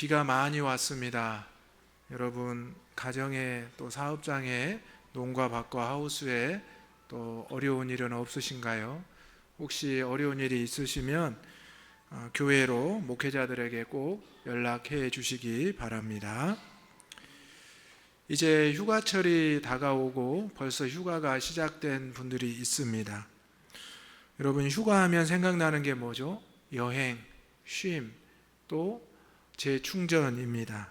비가 많이 왔습니다. 여러분 가정에 또 사업장에 농가 밭과 하우스에 또 어려운 일은 없으신가요? 혹시 어려운 일이 있으시면 교회로 목회자들에게 꼭 연락해 주시기 바랍니다. 이제 휴가철이 다가오고 벌써 휴가가 시작된 분들이 있습니다. 여러분 휴가하면 생각나는 게 뭐죠? 여행, 쉼, 또 재충전입니다.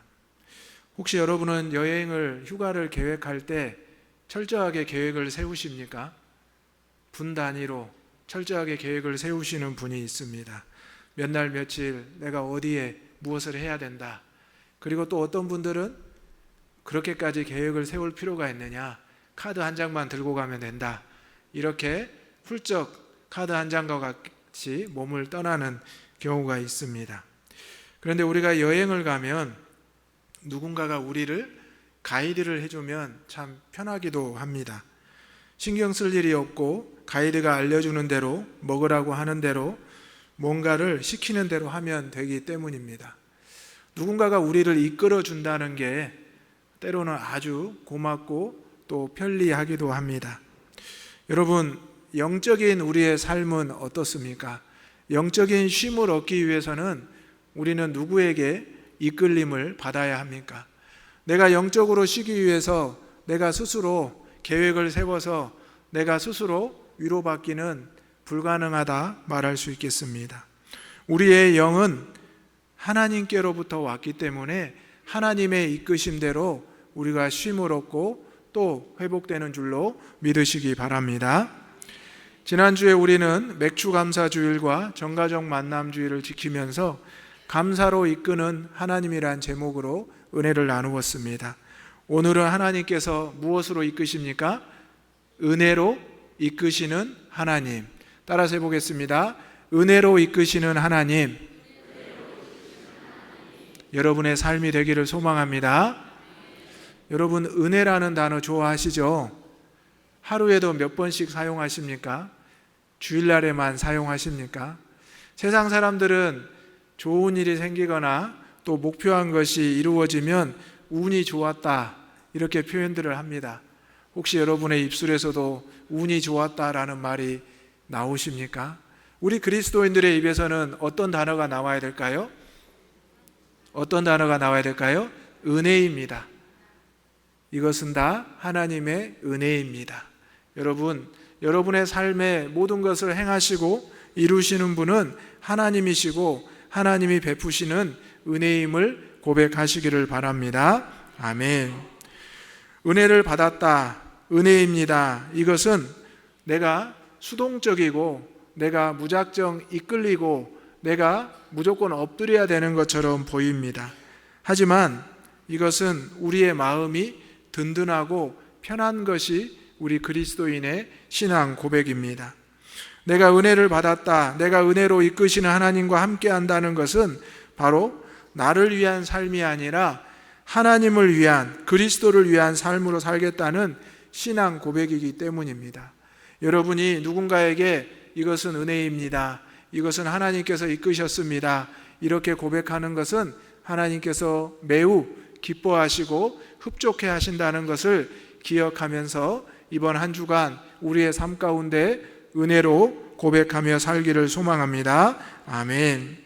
혹시 여러분은 여행을, 휴가를 계획할 때 철저하게 계획을 세우십니까? 분 단위로 철저하게 계획을 세우시는 분이 있습니다. 몇 날 며칠 내가 어디에 무엇을 해야 된다. 그리고 또 어떤 분들은 그렇게까지 계획을 세울 필요가 있느냐, 카드 한 장만 들고 가면 된다. 이렇게 훌쩍 카드 한 장과 같이 몸을 떠나는 경우가 있습니다. 그런데 우리가 여행을 가면 누군가가 우리를 가이드를 해주면 참 편하기도 합니다. 신경 쓸 일이 없고 가이드가 알려주는 대로, 먹으라고 하는 대로, 뭔가를 시키는 대로 하면 되기 때문입니다. 누군가가 우리를 이끌어 준다는 게 때로는 아주 고맙고 또 편리하기도 합니다. 여러분, 영적인 우리의 삶은 어떻습니까? 영적인 쉼을 얻기 위해서는 우리는 누구에게 이끌림을 받아야 합니까? 내가 영적으로 쉬기 위해서 내가 스스로 계획을 세워서 내가 스스로 위로받기는 불가능하다 말할 수 있겠습니다. 우리의 영은 하나님께로부터 왔기 때문에 하나님의 이끄심대로 우리가 쉼을 얻고 또 회복되는 줄로 믿으시기 바랍니다. 지난주에 우리는 맥주감사주일과 정가정 만남주일을 지키면서 감사로 이끄는 하나님이란 제목으로 은혜를 나누었습니다. 오늘은 하나님께서 무엇으로 이끄십니까? 은혜로 이끄시는 하나님. 따라서 해보겠습니다. 은혜로 이끄시는 하나님. 여러분의 삶이 되기를 소망합니다. 여러분 은혜라는 단어 좋아하시죠? 하루에도 몇 번씩 사용하십니까? 주일날에만 사용하십니까? 세상 사람들은 좋은 일이 생기거나 또 목표한 것이 이루어지면 운이 좋았다 이렇게 표현들을 합니다. 혹시 여러분의 입술에서도 운이 좋았다라는 말이 나오십니까? 우리 그리스도인들의 입에서는 어떤 단어가 나와야 될까요? 어떤 단어가 나와야 될까요? 은혜입니다. 이것은 다 하나님의 은혜입니다. 여러분, 여러분의 삶에 모든 것을 행하시고 이루시는 분은 하나님이시고 하나님이 베푸시는 은혜임을 고백하시기를 바랍니다. 아멘. 은혜를 받았다, 은혜입니다. 이것은 내가 수동적이고 내가 무작정 이끌리고 내가 무조건 엎드려야 되는 것처럼 보입니다. 하지만 이것은 우리의 마음이 든든하고 편한 것이 우리 그리스도인의 신앙 고백입니다. 내가 은혜를 받았다, 내가 은혜로 이끄시는 하나님과 함께 한다는 것은 바로 나를 위한 삶이 아니라 하나님을 위한, 그리스도를 위한 삶으로 살겠다는 신앙 고백이기 때문입니다. 여러분이 누군가에게 이것은 은혜입니다, 이것은 하나님께서 이끄셨습니다, 이렇게 고백하는 것은 하나님께서 매우 기뻐하시고 흡족해 하신다는 것을 기억하면서 이번 한 주간 우리의 삶 가운데 은혜로 고백하며 살기를 소망합니다. 아멘.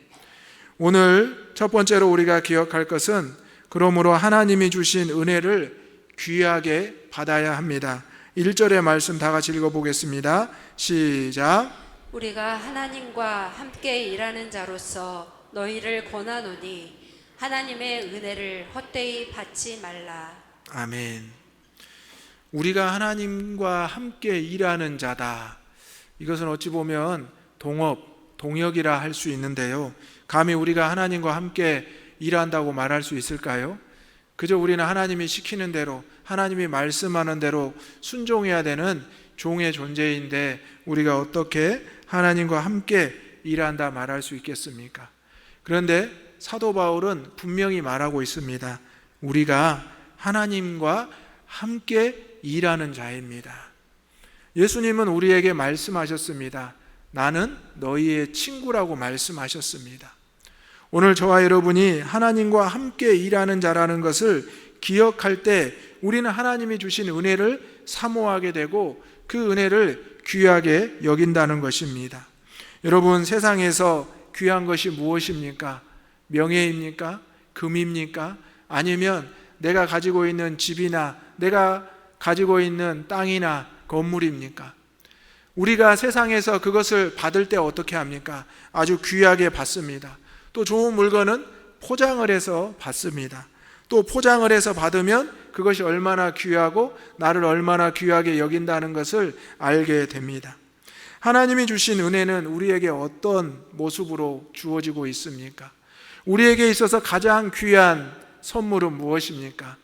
오늘 첫 번째로 우리가 기억할 것은 그러므로 하나님이 주신 은혜를 귀하게 받아야 합니다. 1절의 말씀 다 같이 읽어보겠습니다. 시작. 우리가 하나님과 함께 일하는 자로서 너희를 권하노니 하나님의 은혜를 헛되이 받지 말라. 아멘. 우리가 하나님과 함께 일하는 자다. 이것은 어찌 보면 동역이라 할 수 있는데요. 감히 우리가 하나님과 함께 일한다고 말할 수 있을까요? 그저 우리는 하나님이 시키는 대로, 하나님이 말씀하는 대로 순종해야 되는 종의 존재인데 우리가 어떻게 하나님과 함께 일한다 말할 수 있겠습니까? 그런데 사도 바울은 분명히 말하고 있습니다. 우리가 하나님과 함께 일하는 자입니다. 예수님은 우리에게 말씀하셨습니다. 나는 너희의 친구라고 말씀하셨습니다. 오늘 저와 여러분이 하나님과 함께 일하는 자라는 것을 기억할 때 우리는 하나님이 주신 은혜를 사모하게 되고 그 은혜를 귀하게 여긴다는 것입니다. 여러분, 세상에서 귀한 것이 무엇입니까? 명예입니까? 금입니까? 아니면 내가 가지고 있는 집이나 내가 가지고 있는 땅이나 건물입니까? 우리가 세상에서 그것을 받을 때 어떻게 합니까? 아주 귀하게 받습니다. 또 좋은 물건은 포장을 해서 받습니다. 또 포장을 해서 받으면 그것이 얼마나 귀하고 나를 얼마나 귀하게 여긴다는 것을 알게 됩니다. 하나님이 주신 은혜는 우리에게 어떤 모습으로 주어지고 있습니까? 우리에게 있어서 가장 귀한 선물은 무엇입니까?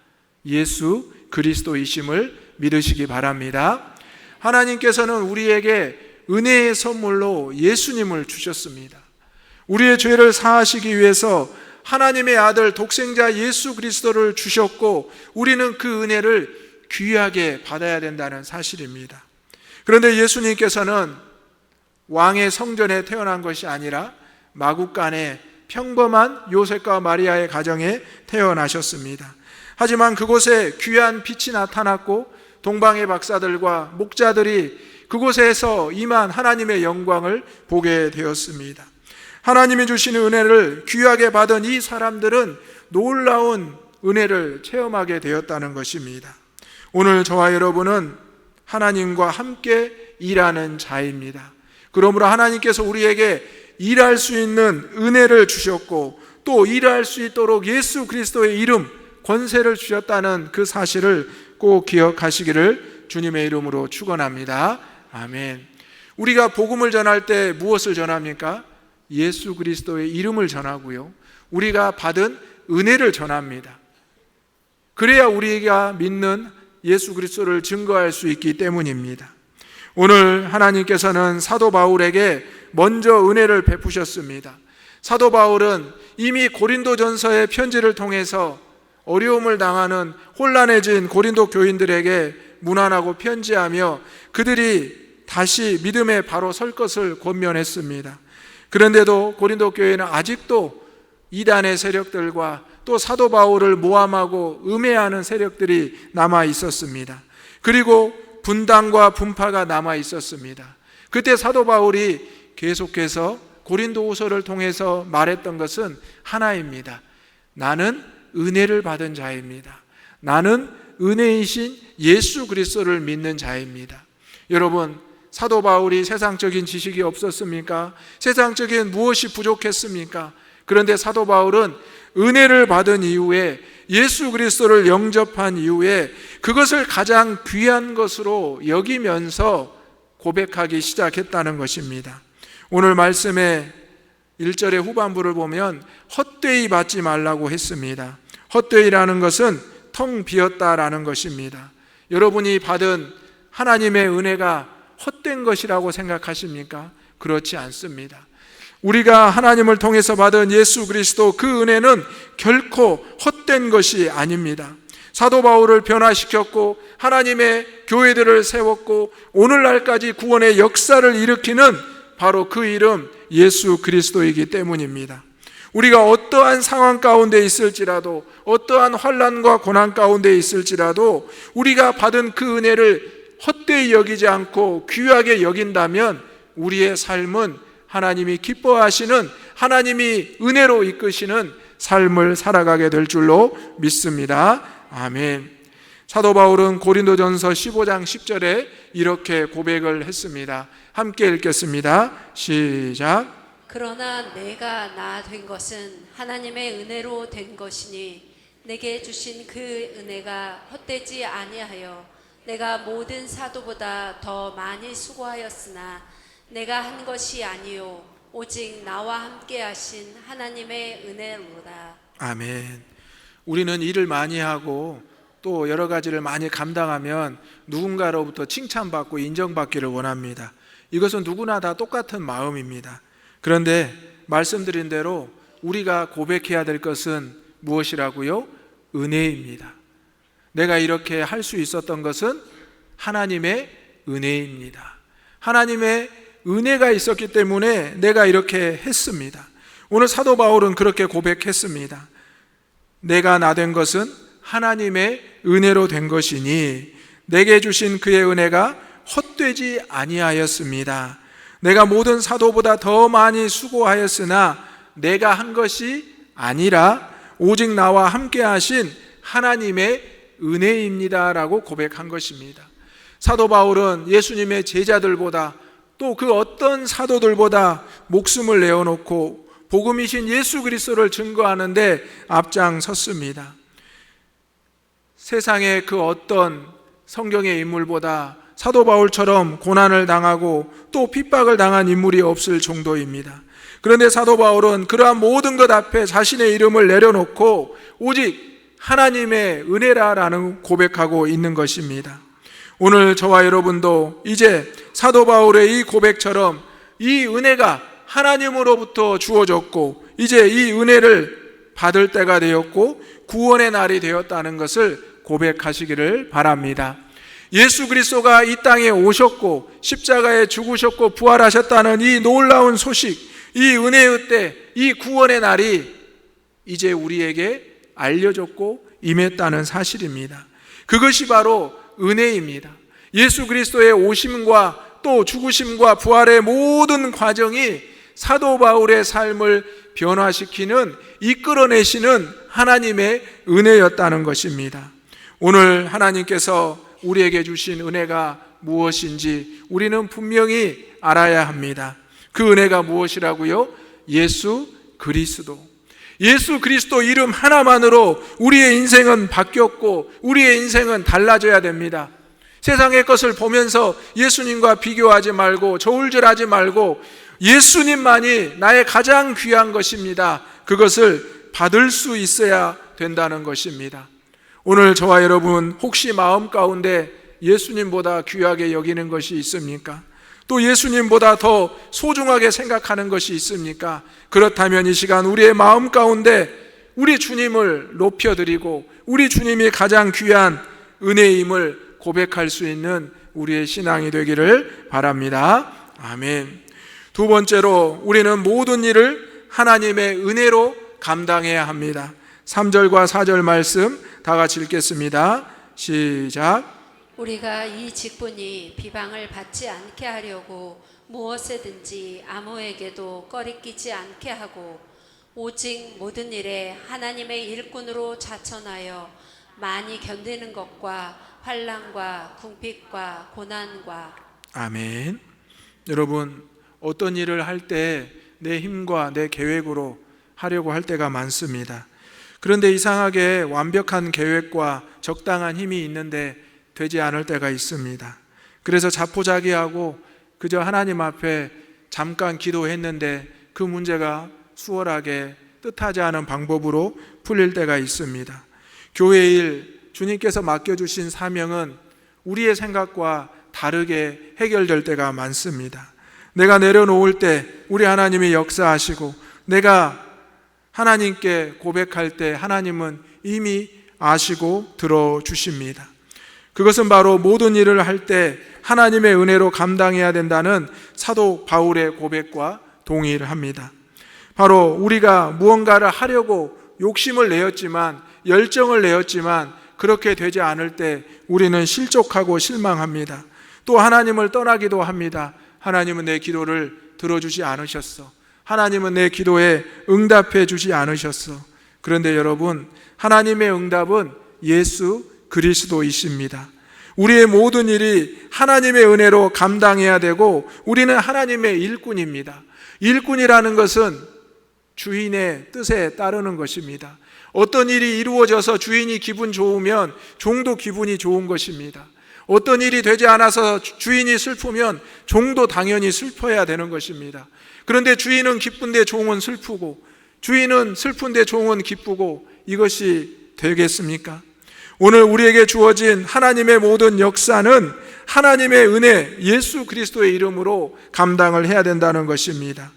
예수 그리스도이심을 믿으시기 바랍니다. 하나님께서는 우리에게 은혜의 선물로 예수님을 주셨습니다. 우리의 죄를 사하시기 위해서 하나님의 아들 독생자 예수 그리스도를 주셨고 우리는 그 은혜를 귀하게 받아야 된다는 사실입니다. 그런데 예수님께서는 왕의 성전에 태어난 것이 아니라 마구간에 평범한 요셉과 마리아의 가정에 태어나셨습니다. 하지만 그곳에 귀한 빛이 나타났고 동방의 박사들과 목자들이 그곳에서 임한 하나님의 영광을 보게 되었습니다. 하나님이 주신 은혜를 귀하게 받은 이 사람들은 놀라운 은혜를 체험하게 되었다는 것입니다. 오늘 저와 여러분은 하나님과 함께 일하는 자입니다. 그러므로 하나님께서 우리에게 일할 수 있는 은혜를 주셨고 또 일할 수 있도록 예수 그리스도의 이름, 권세를 주셨다는 그 사실을 꼭 기억하시기를 주님의 이름으로 축원합니다. 아멘. 우리가 복음을 전할 때 무엇을 전합니까? 예수 그리스도의 이름을 전하고요, 우리가 받은 은혜를 전합니다. 그래야 우리가 믿는 예수 그리스도를 증거할 수 있기 때문입니다. 오늘 하나님께서는 사도 바울에게 먼저 은혜를 베푸셨습니다. 사도 바울은 이미 고린도전서의 편지를 통해서 어려움을 당하는 혼란해진 고린도 교인들에게 문안하고 편지하며 그들이 다시 믿음에 바로 설 것을 권면했습니다. 그런데도 고린도 교회는 아직도 이단의 세력들과 또 사도 바울을 모함하고 음해하는 세력들이 남아 있었습니다. 그리고 분당과 분파가 남아 있었습니다. 그때 사도 바울이 계속해서 고린도후서를 통해서 말했던 것은 하나입니다. 나는 은혜를 받은 자입니다. 나는 은혜이신 예수 그리스도를 믿는 자입니다. 여러분, 사도 바울이 세상적인 지식이 없었습니까? 세상적인 무엇이 부족했습니까? 그런데 사도 바울은 은혜를 받은 이후에 예수 그리스도를 영접한 이후에 그것을 가장 귀한 것으로 여기면서 고백하기 시작했다는 것입니다. 오늘 말씀의 1절의 후반부를 보면 헛되이 받지 말라고 했습니다. 헛되이라는 것은 텅 비었다라는 것입니다. 여러분이 받은 하나님의 은혜가 헛된 것이라고 생각하십니까? 그렇지 않습니다. 우리가 하나님을 통해서 받은 예수 그리스도 그 은혜는 결코 헛된 것이 아닙니다. 사도 바울을 변화시켰고 하나님의 교회들을 세웠고 오늘날까지 구원의 역사를 일으키는 바로 그 이름 예수 그리스도이기 때문입니다. 우리가 어떠한 상황 가운데 있을지라도 어떠한 환난과 고난 가운데 있을지라도 우리가 받은 그 은혜를 헛되이 여기지 않고 귀하게 여긴다면 우리의 삶은 하나님이 기뻐하시는, 하나님이 은혜로 이끄시는 삶을 살아가게 될 줄로 믿습니다. 아멘. 사도 바울은 고린도전서 15장 10절에 이렇게 고백을 했습니다. 함께 읽겠습니다. 시작. 그러나 내가 나 된 것은 하나님의 은혜로 된 것이니 내게 주신 그 은혜가 헛되지 아니하여 내가 모든 사도보다 더 많이 수고하였으나 내가 한 것이 아니요 오직 나와 함께 하신 하나님의 은혜로다. 아멘. 우리는 일을 많이 하고 또 여러 가지를 많이 감당하면 누군가로부터 칭찬받고 인정받기를 원합니다. 이것은 누구나 다 똑같은 마음입니다. 그런데 말씀드린 대로 우리가 고백해야 될 것은 무엇이라고요? 은혜입니다. 내가 이렇게 할 수 있었던 것은 하나님의 은혜입니다. 하나님의 은혜가 있었기 때문에 내가 이렇게 했습니다. 오늘 사도 바울은 그렇게 고백했습니다. 내가 나 된 것은 하나님의 은혜로 된 것이니 내게 주신 그의 은혜가 헛되지 아니하였습니다. 내가 모든 사도보다 더 많이 수고하였으나 내가 한 것이 아니라 오직 나와 함께 하신 하나님의 은혜입니다 라고 고백한 것입니다. 사도 바울은 예수님의 제자들보다 또 그 어떤 사도들보다 목숨을 내어놓고 복음이신 예수 그리스도를 증거하는데 앞장섰습니다. 세상의 그 어떤 성경의 인물보다 사도 바울처럼 고난을 당하고 또 핍박을 당한 인물이 없을 정도입니다. 그런데 사도 바울은 그러한 모든 것 앞에 자신의 이름을 내려놓고 오직 하나님의 은혜라라는 고백하고 있는 것입니다. 오늘 저와 여러분도 이제 사도 바울의 이 고백처럼 이 은혜가 하나님으로부터 주어졌고 이제 이 은혜를 받을 때가 되었고 구원의 날이 되었다는 것을 고백하시기를 바랍니다. 예수 그리스도가 이 땅에 오셨고 십자가에 죽으셨고 부활하셨다는 이 놀라운 소식, 이 은혜의 때, 이 구원의 날이 이제 우리에게 알려졌고 임했다는 사실입니다. 그것이 바로 은혜입니다. 예수 그리스도의 오심과 또 죽으심과 부활의 모든 과정이 사도 바울의 삶을 변화시키는, 이끌어내시는 하나님의 은혜였다는 것입니다. 오늘 하나님께서 우리에게 주신 은혜가 무엇인지 우리는 분명히 알아야 합니다. 그 은혜가 무엇이라고요? 예수 그리스도. 예수 그리스도 이름 하나만으로 우리의 인생은 바뀌었고 우리의 인생은 달라져야 됩니다. 세상의 것을 보면서 예수님과 비교하지 말고 저울질하지 말고 예수님만이 나의 가장 귀한 것입니다. 그것을 받을 수 있어야 된다는 것입니다. 오늘 저와 여러분 혹시 마음 가운데 예수님보다 귀하게 여기는 것이 있습니까? 또 예수님보다 더 소중하게 생각하는 것이 있습니까? 그렇다면 이 시간 우리의 마음 가운데 우리 주님을 높여드리고 우리 주님이 가장 귀한 은혜임을 고백할 수 있는 우리의 신앙이 되기를 바랍니다. 아멘. 두 번째로 우리는 모든 일을 하나님의 은혜로 감당해야 합니다. 3절과 4절 말씀 다 같이 읽겠습니다. 시작. 우리가 이 직분이 비방을 받지 않게 하려고 무엇에든지 아무에게도 꺼리끼지 않게 하고 오직 모든 일에 하나님의 일꾼으로 자천하여 많이 견디는 것과 환난과 궁핍과 고난과. 아멘. 여러분, 어떤 일을 할 때 내 힘과 내 계획으로 하려고 할 때가 많습니다. 그런데 이상하게 완벽한 계획과 적당한 힘이 있는데 되지 않을 때가 있습니다. 그래서 자포자기하고 그저 하나님 앞에 잠깐 기도했는데 그 문제가 수월하게 뜻하지 않은 방법으로 풀릴 때가 있습니다. 교회 일, 주님께서 맡겨주신 사명은 우리의 생각과 다르게 해결될 때가 많습니다. 내가 내려놓을 때 우리 하나님이 역사하시고 내가 하나님께 고백할 때 하나님은 이미 아시고 들어주십니다. 그것은 바로 모든 일을 할 때 하나님의 은혜로 감당해야 된다는 사도 바울의 고백과 동일합니다. 바로 우리가 무언가를 하려고 욕심을 내었지만, 열정을 내었지만 그렇게 되지 않을 때 우리는 실족하고 실망합니다. 또 하나님을 떠나기도 합니다. 하나님은 내 기도를 들어주지 않으셨어. 하나님은 내 기도에 응답해 주지 않으셨어. 그런데 여러분, 하나님의 응답은 예수 그리스도이십니다. 우리의 모든 일이 하나님의 은혜로 감당해야 되고 우리는 하나님의 일꾼입니다. 일꾼이라는 것은 주인의 뜻에 따르는 것입니다. 어떤 일이 이루어져서 주인이 기분 좋으면 종도 기분이 좋은 것입니다. 어떤 일이 되지 않아서 주인이 슬프면 종도 당연히 슬퍼야 되는 것입니다. 그런데 주인은 기쁜데 종은 슬프고 주인은 슬픈데 종은 기쁘고 이것이 되겠습니까? 오늘 우리에게 주어진 하나님의 모든 역사는 하나님의 은혜, 예수 그리스도의 이름으로 감당을 해야 된다는 것입니다.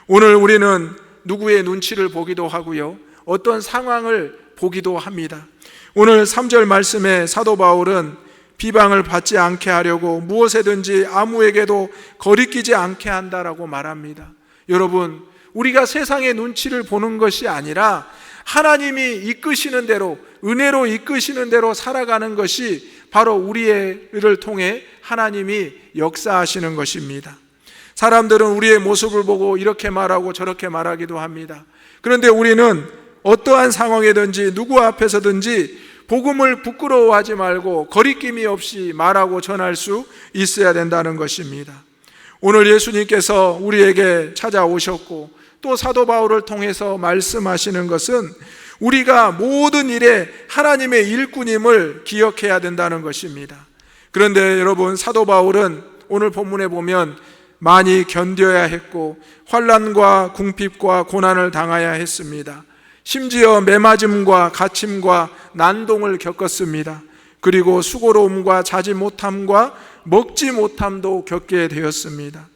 오늘 우리는 누구의 눈치를 보기도 하고요, 어떤 상황을 보기도 합니다. 오늘 3절 말씀에 사도 바울은 비방을 받지 않게 하려고 무엇에든지 아무에게도 거리끼지 않게 한다라고 말합니다. 여러분, 우리가 세상의 눈치를 보는 것이 아니라 하나님이 이끄시는 대로, 은혜로 이끄시는 대로 살아가는 것이 바로 우리를 통해 하나님이 역사하시는 것입니다. 사람들은 우리의 모습을 보고 이렇게 말하고 저렇게 말하기도 합니다. 그런데 우리는 어떠한 상황이든지 누구 앞에서든지 복음을 부끄러워하지 말고 거리낌이 없이 말하고 전할 수 있어야 된다는 것입니다. 오늘 예수님께서 우리에게 찾아오셨고 또 사도 바울을 통해서 말씀하시는 것은 우리가 모든 일에 하나님의 일꾼임을 기억해야 된다는 것입니다. 그런데 여러분, 사도 바울은 오늘 본문에 보면 많이 견뎌야 했고 환난과 궁핍과 고난을 당해야 했습니다. 심지어 매맞음과 갇힘과 난동을 겪었습니다. 그리고 수고로움과 자지 못함과 먹지 못함도 겪게 되었습니다.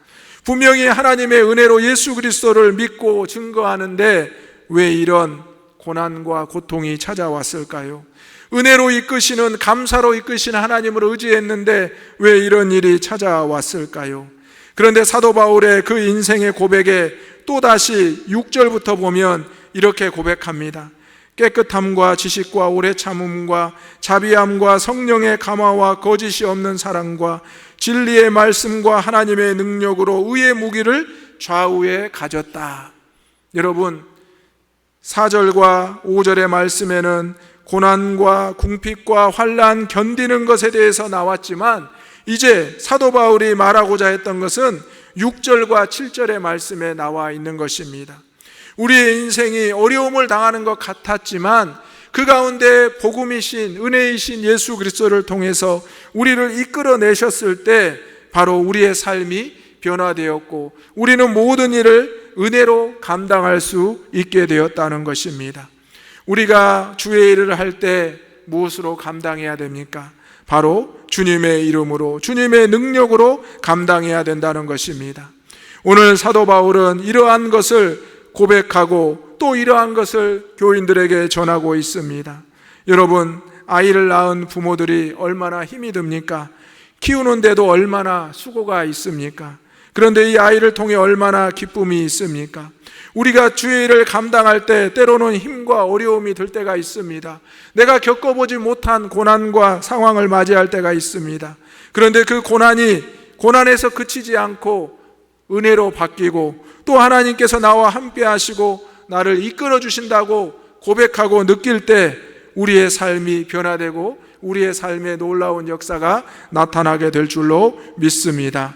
분명히 하나님의 은혜로 예수 그리스도를 믿고 증거하는데 왜 이런 고난과 고통이 찾아왔을까요? 은혜로 이끄시는, 감사로 이끄시는 하나님을 의지했는데 왜 이런 일이 찾아왔을까요? 그런데 사도 바울의 그 인생의 고백에 또다시 6절부터 보면 이렇게 고백합니다. 깨끗함과 지식과 오래 참음과 자비함과 성령의 감화와 거짓이 없는 사랑과 진리의 말씀과 하나님의 능력으로 의의 무기를 좌우에 가졌다. 여러분, 4절과 5절의 말씀에는 고난과 궁핍과 환난 견디는 것에 대해서 나왔지만 이제 사도 바울이 말하고자 했던 것은 6절과 7절의 말씀에 나와 있는 것입니다. 우리의 인생이 어려움을 당하는 것 같았지만 그 가운데 복음이신, 은혜이신 예수 그리스도를 통해서 우리를 이끌어내셨을 때 바로 우리의 삶이 변화되었고 우리는 모든 일을 은혜로 감당할 수 있게 되었다는 것입니다. 우리가 주의 일을 할 때 무엇으로 감당해야 됩니까? 바로 주님의 이름으로, 주님의 능력으로 감당해야 된다는 것입니다. 오늘 사도 바울은 이러한 것을 고백하고 또 이러한 것을 교인들에게 전하고 있습니다. 여러분, 아이를 낳은 부모들이 얼마나 힘이 듭니까? 키우는데도 얼마나 수고가 있습니까? 그런데 이 아이를 통해 얼마나 기쁨이 있습니까? 우리가 주의 일을 감당할 때 때로는 힘과 어려움이 들 때가 있습니다. 내가 겪어보지 못한 고난과 상황을 맞이할 때가 있습니다. 그런데 그 고난에서 그치지 않고 은혜로 바뀌고 또 하나님께서 나와 함께 하시고 나를 이끌어 주신다고 고백하고 느낄 때 우리의 삶이 변화되고 우리의 삶에 놀라운 역사가 나타나게 될 줄로 믿습니다.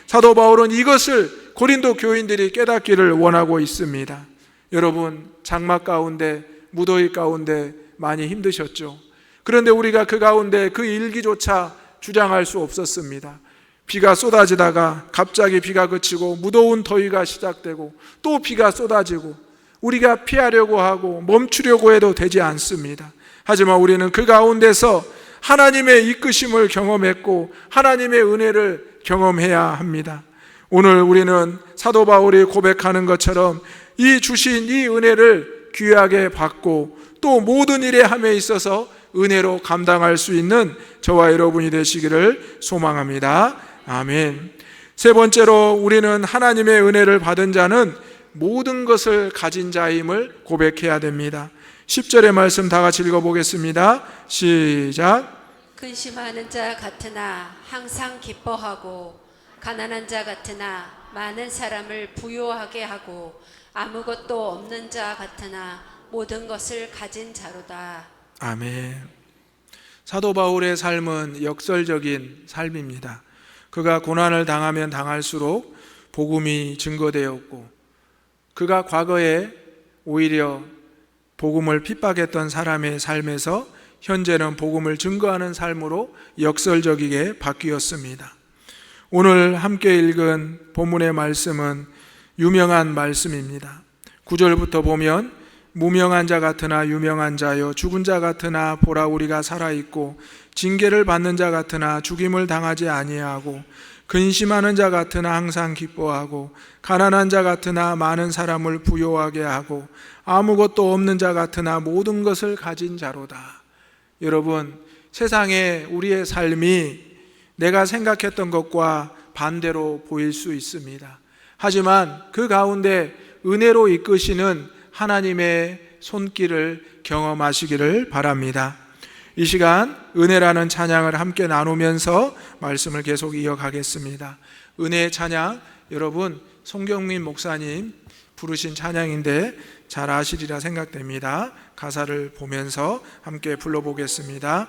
사도 바울은 이것을 고린도 교인들이 깨닫기를 원하고 있습니다. 여러분, 장막 가운데, 무더위 가운데 많이 힘드셨죠? 그런데 우리가 그 가운데 그 일기조차 주장할 수 없었습니다. 비가 쏟아지다가 갑자기 비가 그치고 무더운 더위가 시작되고 또 비가 쏟아지고 우리가 피하려고 하고 멈추려고 해도 되지 않습니다. 하지만 우리는 그 가운데서 하나님의 이끄심을 경험했고 하나님의 은혜를 경험해야 합니다. 오늘 우리는 사도 바울이 고백하는 것처럼 이 주신 이 은혜를 귀하게 받고 또 모든 일에 함에 있어서 은혜로 감당할 수 있는 저와 여러분이 되시기를 소망합니다. 아멘. 세 번째로 우리는 하나님의 은혜를 받은 자는 모든 것을 가진 자임을 고백해야 됩니다. 10절의 말씀 다 같이 읽어보겠습니다. 시작. 근심하는 자 같으나 항상 기뻐하고 가난한 자 같으나 많은 사람을 부요하게 하고 아무것도 없는 자 같으나 모든 것을 가진 자로다. 아멘. 사도 바울의 삶은 역설적인 삶입니다. 그가 고난을 당하면 당할수록 복음이 증거되었고 그가 과거에 오히려 복음을 핍박했던 사람의 삶에서 현재는 복음을 증거하는 삶으로 역설적이게 바뀌었습니다. 오늘 함께 읽은 본문의 말씀은 유명한 말씀입니다. 9절부터 보면 무명한 자 같으나 유명한 자여 죽은 자 같으나 보라 우리가 살아있고 징계를 받는 자 같으나 죽임을 당하지 아니하고 근심하는 자 같으나 항상 기뻐하고 가난한 자 같으나 많은 사람을 부요하게 하고 아무것도 없는 자 같으나 모든 것을 가진 자로다. 여러분, 세상에 우리의 삶이 내가 생각했던 것과 반대로 보일 수 있습니다. 하지만 그 가운데 은혜로 이끄시는 하나님의 손길을 경험하시기를 바랍니다. 이 시간 은혜라는 찬양을 함께 나누면서 말씀을 계속 이어가겠습니다. 은혜의 찬양, 여러분 송경민 목사님 부르신 찬양인데 잘 아시리라 생각됩니다. 가사를 보면서 함께 불러보겠습니다.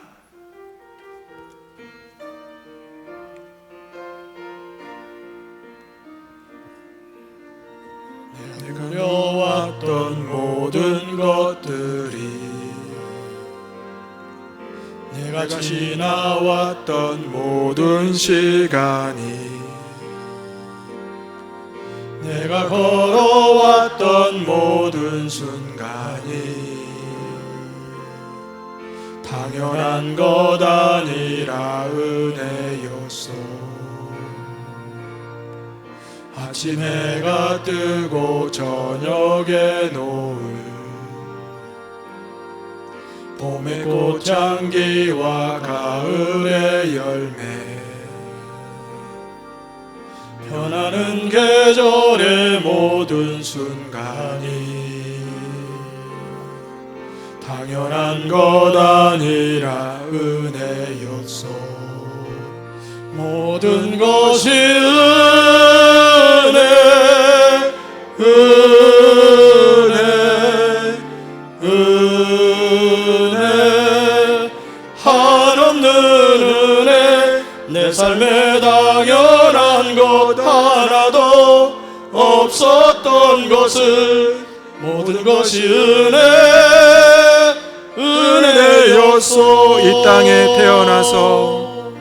내가 그려왔던 모든 것들이, 내가 지나왔던 모든 시간이, 내가 걸어왔던 모든 순간이 당연한 것 아니라 은혜였어. 아침 해가 뜨고 저녁에 노을, 봄의 꽃향기와 가을의 열매, 변하는 계절의 모든 순간이 당연한 것 아니라 은혜였어. 모든 것이 은혜, 은혜, 은혜, 한없는 은혜. 내 삶에 당연한 것 하나도 없었던 것을, 모든 것이 은혜, 은혜였소. 이 땅에 태어나서,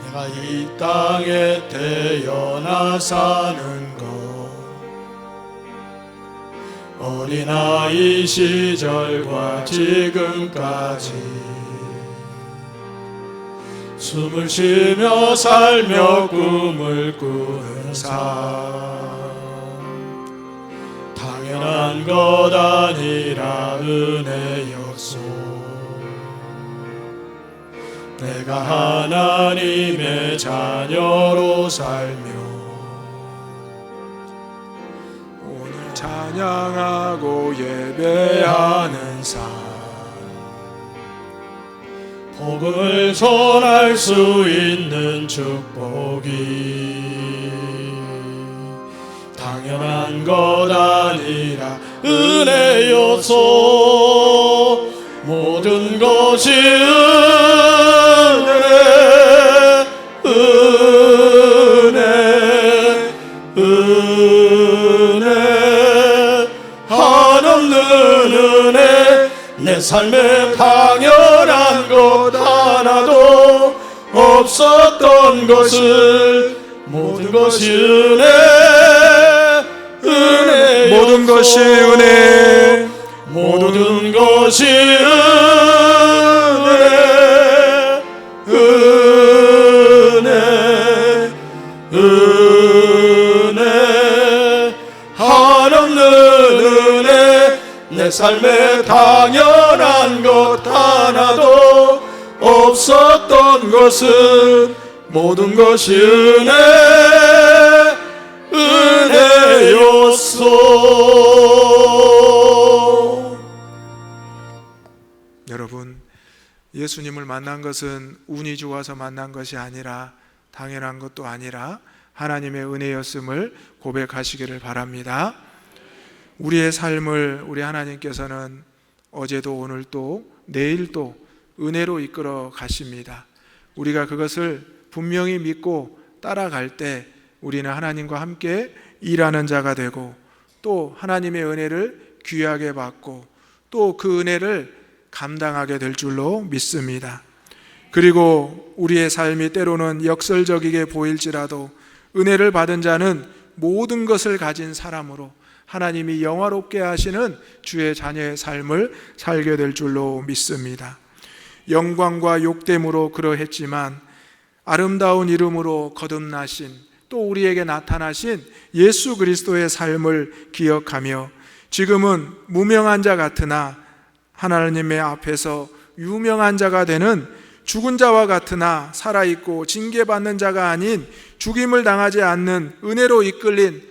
내가 이 땅에 태어나 사는 것, 어린아이 시절과 지금까지 숨을 쉬며 살며 꿈을 꾸는 삶, 당연한 것 아니라 은혜였소. 내가 하나님의 자녀로 살며 오늘 찬양하고 예배하는 삶, 복음을 전할 수 있는 축복이 당연한 것 아니라 은혜였소. 모든 것이 은혜, 은혜, 은혜, 한없는 은혜. 내 삶에 당연한 것 하나도 없었던 것을, 모든 것이 은혜, 은혜, 모든 것이 은혜, 모든 것이 은혜, 은혜, 은혜, 한없는 은혜. 내 삶에 당연한 것 하나도 없었던 것은, 모든 것이 은혜, 은혜였소. 여러분, 예수님을 만난 것은 운이 좋아서 만난 것이 아니라, 당연한 것도 아니라 하나님의 은혜였음을 고백하시기를 바랍니다. 우리의 삶을 우리 하나님께서는 어제도 오늘도 내일도 은혜로 이끌어 가십니다. 우리가 그것을 분명히 믿고 따라갈 때 우리는 하나님과 함께 일하는 자가 되고, 또 하나님의 은혜를 귀하게 받고 또 그 은혜를 감당하게 될 줄로 믿습니다. 그리고 우리의 삶이 때로는 역설적이게 보일지라도 은혜를 받은 자는 모든 것을 가진 사람으로 하나님이 영화롭게 하시는 주의 자녀의 삶을 살게 될 줄로 믿습니다. 영광과 욕됨으로 그러했지만 아름다운 이름으로 거듭나신, 또 우리에게 나타나신 예수 그리스도의 삶을 기억하며 지금은 무명한 자 같으나 하나님의 앞에서 유명한 자가 되는 죽은 자와 같으나 살아있고 징계받는 자가 아닌 죽임을 당하지 않는 은혜로 이끌린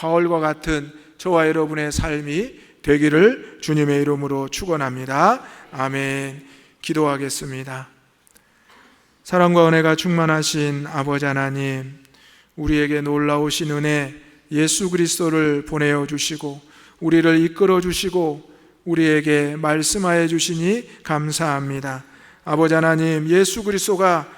바울과 같은 저와 여러분의 삶이 되기를 주님의 이름으로 축원합니다. 아멘. 기도하겠습니다. 사랑과 은혜가 충만하신 아버지 하나님, 우리에게 놀라우신 은혜 예수 그리스도를 보내어 주시고 우리를 이끌어 주시고 우리에게 말씀하여 주시니 감사합니다. 아버지 하나님, 예수 그리스도가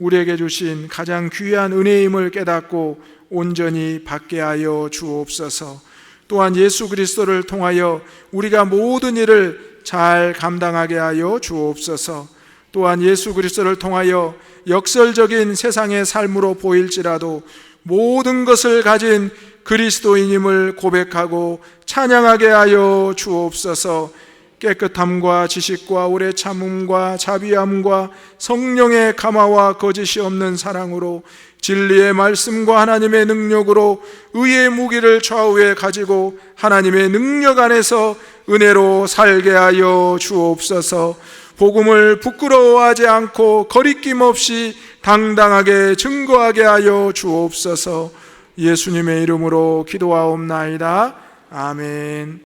우리에게 주신 가장 귀한 은혜임을 깨닫고 온전히 받게 하여 주옵소서. 또한 예수 그리스도를 통하여 우리가 모든 일을 잘 감당하게 하여 주옵소서. 또한 예수 그리스도를 통하여 역설적인 세상의 삶으로 보일지라도 모든 것을 가진 그리스도인임을 고백하고 찬양하게 하여 주옵소서. 깨끗함과 지식과 오래 참음과 자비함과 성령의 감화와 거짓이 없는 사랑으로 진리의 말씀과 하나님의 능력으로 의의 무기를 좌우에 가지고 하나님의 능력 안에서 은혜로 살게 하여 주옵소서. 복음을 부끄러워하지 않고 거리낌 없이 당당하게 증거하게 하여 주옵소서. 예수님의 이름으로 기도하옵나이다. 아멘.